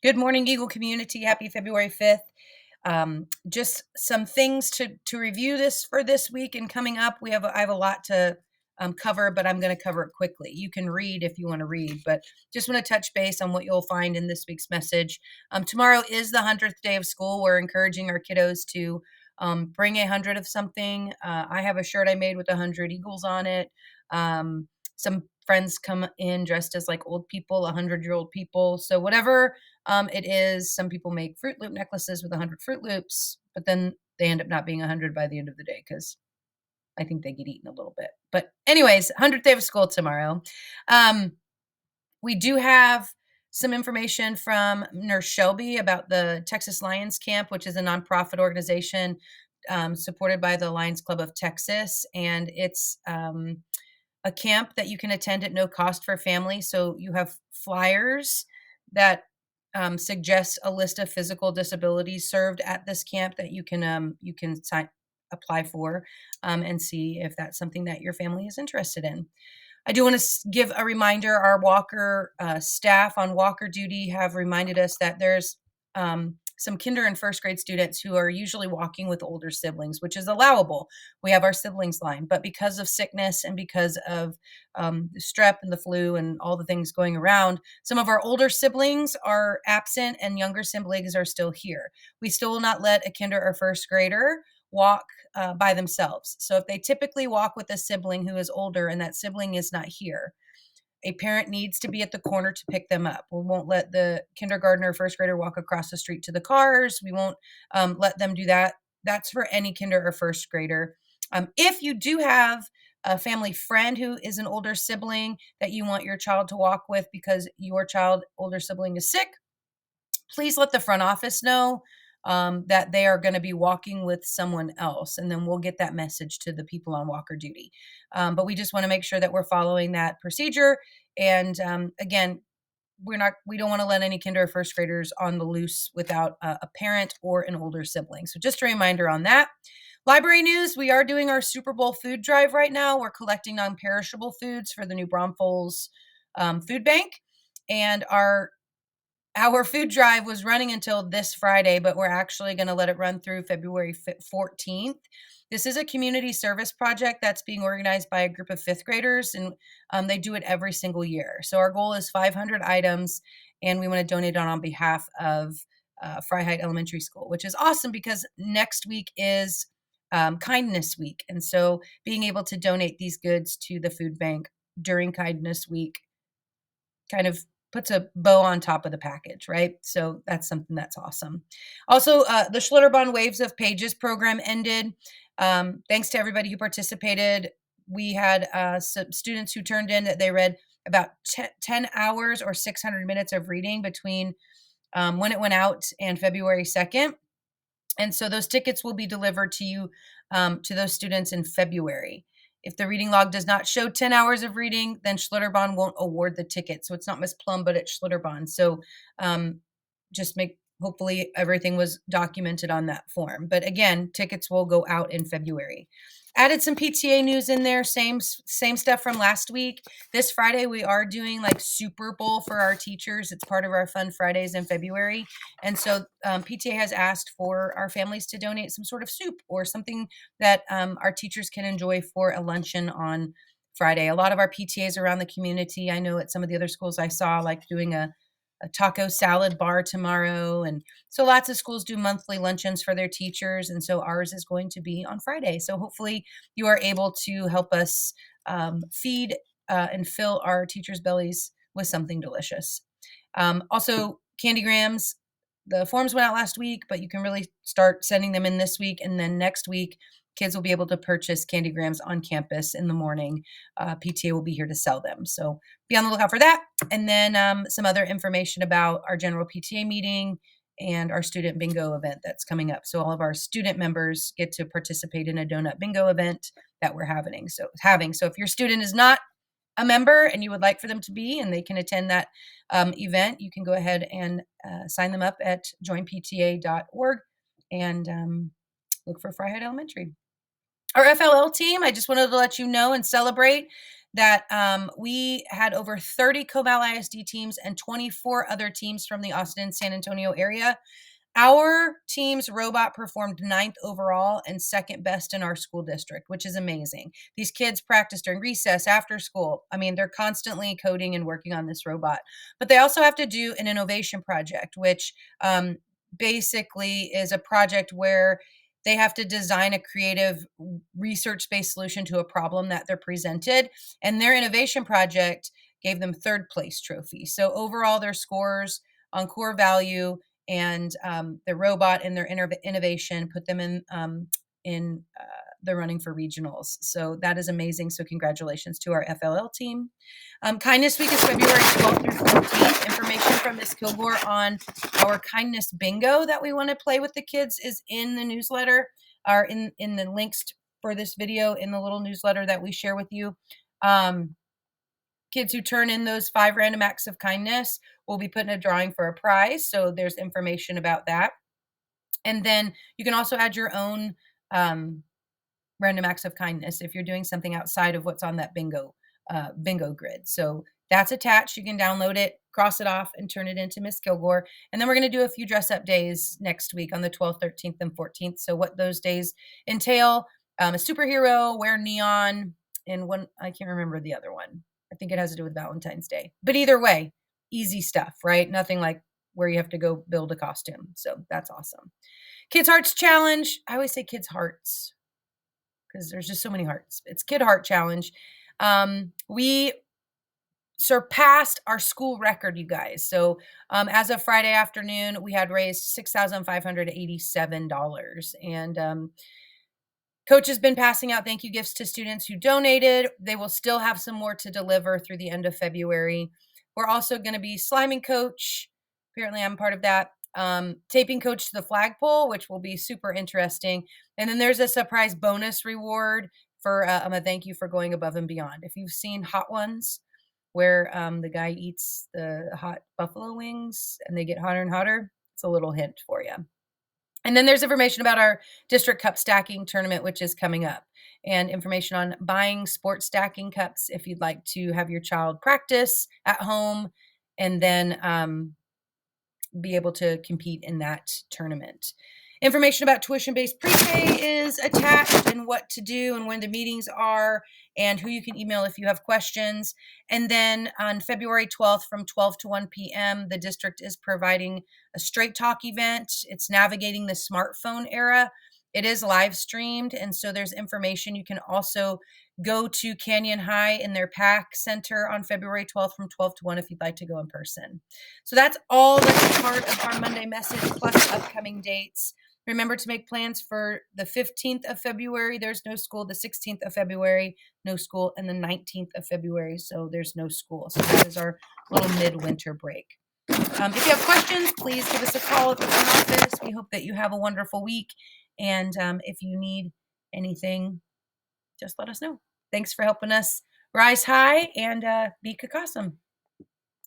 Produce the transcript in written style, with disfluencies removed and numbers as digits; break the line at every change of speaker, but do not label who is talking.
Good morning, Eagle community. Happy February 5th. Just some things to review this week and coming up. I have a lot to cover, but I'm going to cover it quickly. You can read if you want to read, but just want to touch base on what you'll find in this week's message. Tomorrow is the 100th day of school. We're encouraging our kiddos to bring 100 of something. I have a shirt I made with 100 eagles on it. Some friends come in dressed as like old people, 100-year-old people. So whatever it is, some people make Fruit Loop necklaces with 100 Fruit Loops, but then they end up not being 100 by the end of the day because I think they get eaten a little bit. But anyways, 100th day of school tomorrow. We do have some information from Nurse Shelby about the Texas Lions Camp, which is a nonprofit organization supported by the Lions Club of Texas. And it's a camp that you can attend at no cost for families. So you have flyers that suggest a list of physical disabilities served at this camp that you can apply for and see if that's something that your family is interested in. I do want to give a reminder. Our Walker staff on Walker duty have reminded us that there's some kinder and first grade students who are usually walking with older siblings, which is allowable. We have our siblings line, but because of sickness and because of the strep and the flu and all the things going around, some of our older siblings are absent and younger siblings are still here. We still will not let a kinder or first grader walk by themselves. So if they typically walk with a sibling who is older and that sibling is not here, a parent needs to be at the corner to pick them up. We won't let the kindergartner or first grader walk across the street to the cars. We won't let them do that. That's for any kinder or first grader. If you do have a family friend who is an older sibling that you want your child to walk with because your older sibling is sick, please let the front office know that they are going to be walking with someone else, and then we'll get that message to the people on Walker duty. But we just want to make sure that we're following that procedure. And again, we don't want to let any kinder or first graders on the loose without a parent or an older sibling. So just a reminder on that. Library news, we are doing our Super Bowl food drive right now. We're collecting non-perishable foods for the New Braunfels Food Bank. And our food drive was running until this Friday, but we're actually going to let it run through February 14th. This is a community service project that's being organized by a group of fifth graders, and they do it every single year. So our goal is 500 items, and we want to donate on behalf of Freiheit Elementary School, which is awesome because next week is Kindness Week. And so being able to donate these goods to the food bank during Kindness Week kind of puts a bow on top of the package, right? So that's something that's awesome. Also, the Schlitterbahn Waves of Pages program ended. Thanks to everybody who participated. We had some students who turned in that they read about 10 hours or 600 minutes of reading between when it went out and February 2nd. And so those tickets will be delivered to you, to those students in February. If the reading log does not show 10 hours of reading, then Schlitterbahn won't award the ticket. So it's not Miss Plum, but it's Schlitterbahn. So hopefully everything was documented on that form. But again, tickets will go out in February. Added some PTA news in there, same stuff from last week. This Friday, we are doing like Super Bowl for our teachers. It's part of our Fun Fridays in February. And so PTA has asked for our families to donate some sort of soup or something that our teachers can enjoy for a luncheon on Friday. A lot of our PTAs around the community, I know at some of the other schools I saw, like doing a taco salad bar tomorrow. And so lots of schools do monthly luncheons for their teachers. And so ours is going to be on Friday. So hopefully you are able to help us feed and fill our teachers' bellies with something delicious. Also, Candygrams, the forms went out last week, but you can really start sending them in this week. And then next week, kids will be able to purchase Candygrams on campus in the morning. PTA will be here to sell them. So be on the lookout for that. And then some other information about our general PTA meeting and our student bingo event that's coming up. So all of our student members get to participate in a donut bingo event that we're having. So if your student is not a member and you would like for them to be, and they can attend that event, you can go ahead and sign them up at joinpta.org and look for Freiheit Elementary. Our FLL team, I just wanted to let you know and celebrate that we had over 30 Coval ISD teams and 24 other teams from the Austin, San Antonio area. Our team's robot performed 9th overall and second best in our school district, which is amazing. These kids practice during recess, after school. I mean, they're constantly coding and working on this robot. But they also have to do an innovation project, which basically is a project where they have to design a creative research-based solution to a problem that they're presented. And their innovation project gave them 3rd place trophy. So overall, their scores on core value and their robot and their innovation put them in the running for regionals. So that is amazing. So congratulations to our FLL team. Kindness Week is February 12th through 14th. Information from Ms. Kilgore on our kindness bingo that we want to play with the kids is in the newsletter, or in the links for this video in the little newsletter that we share with you. Kids who turn in those 5 random acts of kindness will be put in a drawing for a prize. So there's information about that. And then you can also add your own random acts of kindness if you're doing something outside of what's on that bingo grid. So that's attached. You can download it, cross it off, and turn it into Miss Kilgore. And then we're going to do a few dress up days next week on the 12th, 13th, and 14th. So what those days entail, a superhero, wear neon, and one, I can't remember the other one. I think it has to do with Valentine's Day. But either way, easy stuff, right? Nothing like where you have to go build a costume. So that's awesome. Kids Hearts Challenge. I always say Kids Hearts because there's just so many hearts. It's Kid Heart Challenge. We surpassed our school record, you guys. So as of Friday afternoon, we had raised $6,587. And Coach has been passing out thank you gifts to students who donated. They will still have some more to deliver through the end of February. We're also going to be sliming Coach. Apparently, I'm part of that. Taping Coach to the flagpole, which will be super interesting. And then there's a surprise bonus reward for a thank you for going above and beyond. If you've seen Hot Ones, where the guy eats the hot buffalo wings and they get hotter and hotter, it's a little hint for you. And then there's information about our district cup stacking tournament, which is coming up, and information on buying sports stacking cups if you'd like to have your child practice at home and then be able to compete in that tournament. Information about tuition-based pre-K is attached, and what to do and when the meetings are and who you can email if you have questions. And then on February 12th from 12 to 1 p.m., the district is providing a Straight Talk event. It's navigating the smartphone era. It is live streamed, and so there's information. You can also go to Canyon High in their PAC Center on February 12th from 12 to 1 if you'd like to go in person. So that's all that's part of our Monday message plus upcoming dates. Remember to make plans for the 15th of February. There's no school. The 16th of February, no school. And the 19th of February, so there's no school. So that is our little midwinter break. If you have questions, please give us a call at the front office. We hope that you have a wonderful week. And if you need anything, just let us know. Thanks for helping us rise high and be awesome.